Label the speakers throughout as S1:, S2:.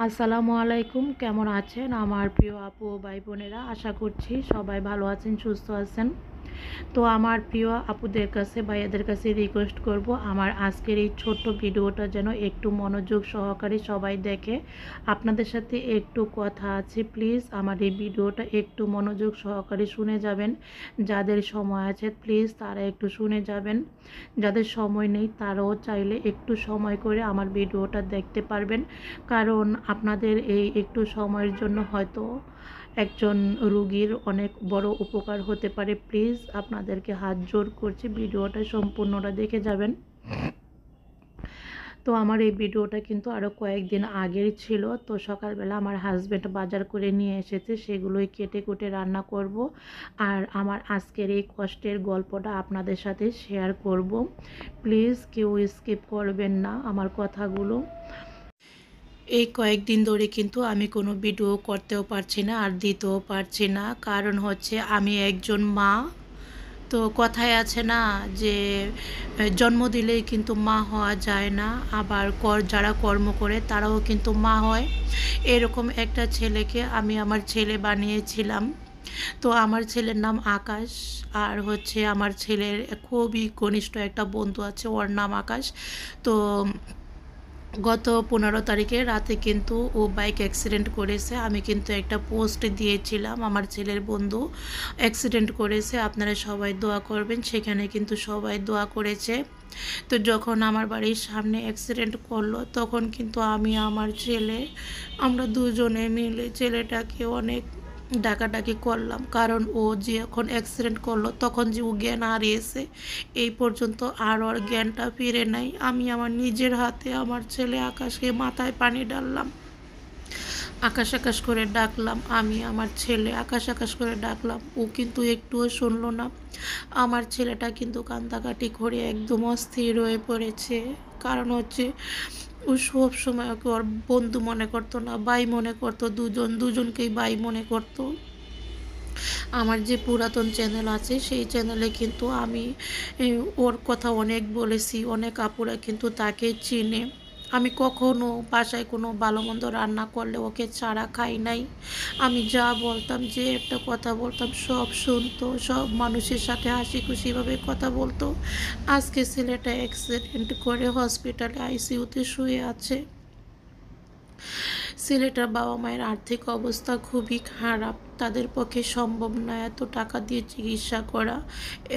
S1: আসসালামু আলাইকুম। কেমন আছেন আমার প্রিয় আপু ও ভাই বোনেরা? আশা করছি সবাই ভালো আছেন, সুস্থ আছেন। তো আমার প্রিয় আপুদের কাছে, ভাইয়াদের কাছে রিকোয়েস্ট করব, আমার আজকের এই ছোট্ট ভিডিওটা যেন একটু মনোযোগ সহকারে সবাই দেখে। আপনাদের সাথে একটু কথা আছে, প্লিজ আমার এই ভিডিওটা একটু মনোযোগ সহকারে শুনে যাবেন। যাদের সময় আছে প্লিজ তারা একটু শুনে যাবেন, যাদের সময় নেই তারাও চাইলে একটু সময় করে আমার ভিডিওটা দেখতে পারবেন। কারণ আপনাদের এই একটু সময়ের জন্য হয়তো একজন রোগীর অনেক বড় উপকার হতে পারে। প্লিজ আপনাদেরকে হাত জোর করছি, ভিডিওটা সম্পূর্ণটা দেখে যাবেন। তো আমার এই ভিডিওটা কিন্তু আরও কয়েকদিন আগের ছিল। তো সকালবেলা আমার হাজব্যান্ড বাজার করে নিয়ে এসেছে, সেগুলোই কেটে কুটে রান্না করব। আর আমার আজকের এই কষ্টের গল্পটা আপনাদের সাথে শেয়ার করব। প্লিজ কেউ স্কিপ করবেন না আমার কথাগুলো। এই কয়েকদিন ধরে কিন্তু আমি কোনো ভিডিও করতেও পারছি না আর দিতেও পারছি না, কারণ হচ্ছে আমি একজন মা। তো কথায় আছে না যে জন্ম দিলেই কিন্তু মা হওয়া যায় না, আবার যারা কর্ম করে তারাও কিন্তু মা হয়। এরকম একটা ছেলেকে আমি আমার ছেলে বানিয়েছিলাম। তো আমার ছেলের নাম আকাশ। আর হচ্ছে আমার ছেলের খুবই ঘনিষ্ঠ একটা বন্ধু আছে, ওর নাম আকাশ। তো গত 15 তারিখে রাতে কিন্তু ও বাইক অ্যাক্সিডেন্ট করেছে। আমি কিন্তু একটা পোস্ট দিয়েছিলাম, আমার ছেলের বন্ধু অ্যাক্সিডেন্ট করেছে, আপনারা সবাই দোয়া করবেন। সেখানে কিন্তু সবাই দোয়া করেছে। তো যখন আমার বাড়ির সামনে অ্যাক্সিডেন্ট করলো তখন কিন্তু আমি আমার ছেলে, আমরা দুজনে মিলে ছেলেটাকে অনেক ডাকাডাকি করলাম, কারণ ও যখন অ্যাক্সিডেন্ট করলো তখন যে ও জ্ঞান হারিয়েছে, এই পর্যন্ত আর ওর জ্ঞানটা ফিরে নাই। আমি আমার নিজের হাতে আমার ছেলে আকাশকে মাথায় পানি ঢাললাম, আকাশ আকাশ করে ডাকলাম, আমি আমার ছেলে আকাশ আকাশ করে ডাকলাম, ও কিন্তু একটুও শুনলো না। আমার ছেলেটা কিন্তু কান্দাকাটি করে একদম অস্থির হয়ে পড়েছে। কারণ হচ্ছে ও সব সময় ওকে ওর বন্ধু মনে করতো না, ভাই মনে করতো, দুজনকেই ভাই মনে করতো। আমার যে পুরাতন চ্যানেল আছে সেই চ্যানেলে কিন্তু আমি ওর কথা অনেক বলেছি, অনেক আপুরা কিন্তু তাকে চিনে। আমি কখনো বাসায় কোনো ভালো মন্দ রান্না করলে ওকে ছাড়া খাই নাই। আমি যা বলতাম, যে একটা কথা বলতাম সব শুনতো, সব মানুষের সাথে হাসি খুশিভাবে কথা বলতো। আজকে ছেলেটা অ্যাক্সিডেন্ট করে হসপিটালে আইসিইউতে শুয়ে আছে। ছেলেটার বাবা মায়ের আর্থিক অবস্থা খুবই খারাপ, তাদের পক্ষে সম্ভব না এত টাকা দিয়ে চিকিৎসা করা।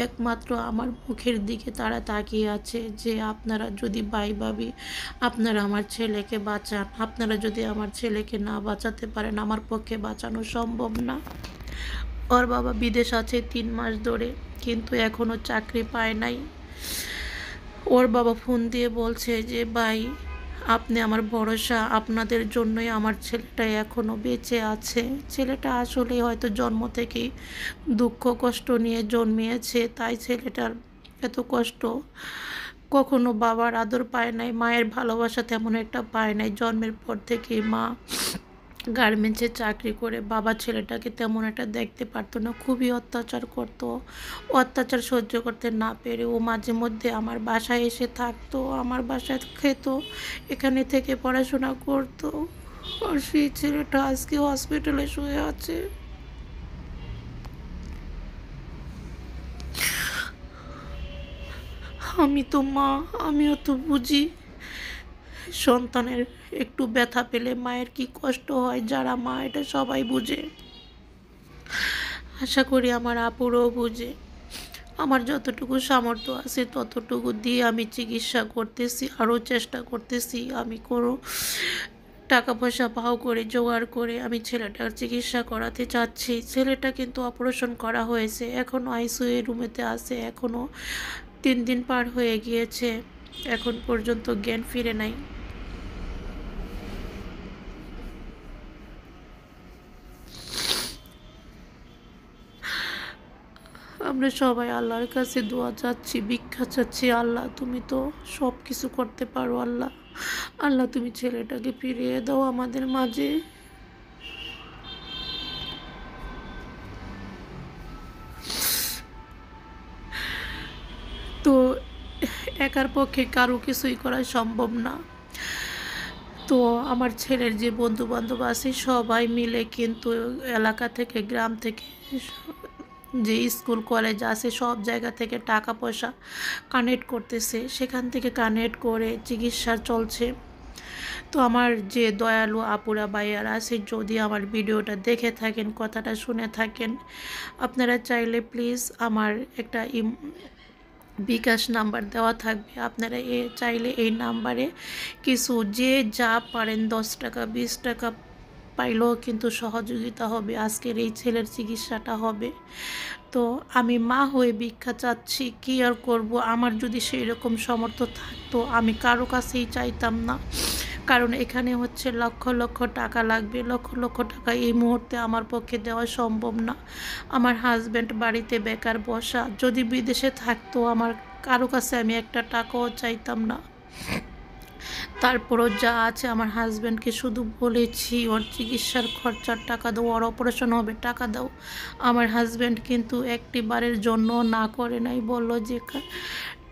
S1: একমাত্র আমার মুখের দিকে তারা তাকিয়ে আছে যে আপনারা যদি ভাই ভাবি আপনারা আমার ছেলেকে বাঁচান, আপনারা যদি আমার ছেলেকে না বাঁচাতে পারেন আমার পক্ষে বাঁচানো সম্ভব না। ওর বাবা বিদেশ আছে 3 মাস ধরে, কিন্তু এখনও চাকরি পায় নাই। ওর বাবা ফোন দিয়ে বলছে যে ভাই আপনি আমার ভরসা, আপনাদের জন্যই আমার ছেলেটা এখনও বেঁচে আছে। ছেলেটা আসলে হয়তো জন্ম থেকেই দুঃখ কষ্ট নিয়ে জন্মিয়েছে, তাই ছেলেটার এত কষ্ট। কখনো বাবার আদর পায় নাই, মায়ের ভালোবাসা তেমন একটা পায় নাই। জন্মের পর থেকেই মা গার্মেন্টসে চাকরি করে, বাবা ছেলেটাকে তেমন একটা দেখতে পারতো না, খুবই অত্যাচার করতো। অত্যাচার সহ্য করতে না পেরে ও মাঝে মধ্যে আমার বাসায় এসে থাকতো, আমার বাসায় খেত, এখানে থেকে পড়াশোনা করতো। আর সেই ছেলেটা আজকে হসপিটালে শুয়ে আছে। আমি তো মা, আমিও তো বুঝি সন্তানের একটু ব্যথা পেলে মায়ের কি কষ্ট হয়, যারা মা এটা সবাই বুঝে। আশা করি আমার আপুরও বুঝে। আমার যতটুকু সামর্থ্য আছে ততটুকু দিয়ে আমি চিকিৎসা করতেছি, আরও চেষ্টা করতেছি। আমি কোনো টাকা পয়সা পাও করে জোগাড় করে আমি ছেলেটার চিকিৎসা করাতে চাচ্ছি। ছেলেটা কিন্তু অপারেশন করা হয়েছে, এখনও আইসিইউ রুমেতে আছে, এখনও 3 দিন পার হয়ে গিয়েছে, এখন পর্যন্ত জ্ঞান ফিরে নাই। আমরা সবাই আল্লাহর কাছে দোয়া চাচ্ছি, ভিক্ষা চাচ্ছি। আল্লাহ তুমি তো সব কিছু করতে পারো, আল্লাহ আল্লাহ তুমি ছেলেটাকে ফিরিয়ে দাও আমাদের মাঝে। তো একার পক্ষে কারো কিছুই করা সম্ভব না। তো আমার ছেলের যে বন্ধু বান্ধব আছে সবাই মিলে কিন্তু এলাকা থেকে গ্রাম থেকে যে স্কুল কলেজ আছে সব জায়গা থেকে টাকা পয়সা কানেক্ট করতেছে, সেখান থেকে কানেক্ট করে চিকিৎসা চলছে। তো আমার যে দয়ালু আপুরা ভাইয়ারা আছে, যদি আমার ভিডিওটা দেখে থাকেন, কথাটা শুনে থাকেন, আপনারা চাইলে প্লিজ আমার একটা বিকাশ নাম্বার দেওয়া থাকবে, আপনারা চাইলে এই নাম্বারে কিছু যে যা পারেন 10 টাকা 20 টাকা পাইলেও কিন্তু সহযোগিতা হবে, আজকের এই ছেলের চিকিৎসাটা হবে। তো আমি মা হয়ে ভিক্ষা চাচ্ছি, কী আর করবো, আমার যদি সেই রকম সামর্থ্য থাকতো আমি কারো কাছেই চাইতাম না, কারণ এখানে হচ্ছে লক্ষ লক্ষ টাকা লাগবে, লক্ষ লক্ষ টাকা এই মুহূর্তে আমার পক্ষে দেওয়া সম্ভব না। আমার হাজব্যান্ড বাড়িতে বেকার বসা, যদি বিদেশে থাকতো আমার কারো কাছে আমি একটা টাকাও চাইতাম না। তারপরও যা আছে আমার হাজব্যান্ডকে শুধু বলেছি ওর চিকিৎসার খরচার টাকা দাও, ওর অপারেশন হবে টাকা দাও। আমার হাজব্যান্ড কিন্তু একটি বারের জন্য না করে নাই, বললো যে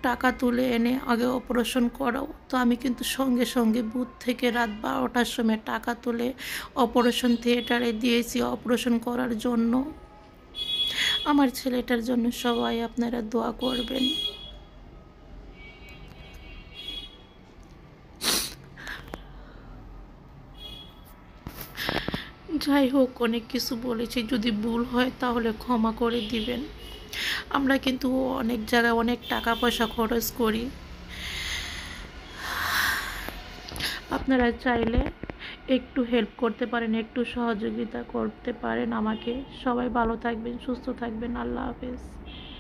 S1: টাকা তুলে এনে আগে অপারেশন করাও। তো আমি কিন্তু সঙ্গে সঙ্গে বুথ থেকে রাত 12টার সময় টাকা তুলে অপারেশন থিয়েটারে দিয়েছি অপারেশন করার জন্য। আমার ছেলেটার জন্য সবাই আপনারা দোয়া করবেন। যাই হোক, অনেক কিছু বলেছি, যদি ভুল হয় তাহলে ক্ষমা করে দিবেন। আমরা কিন্তু অনেক জায়গায় অনেক টাকা পয়সা খরচ করি, আপনারা চাইলে একটু হেল্প করতে পারেন, একটু সহযোগিতা করতে পারেন আমাকে। সবাই ভালো থাকবেন, সুস্থ থাকবেন, আল্লাহ হাফেজ।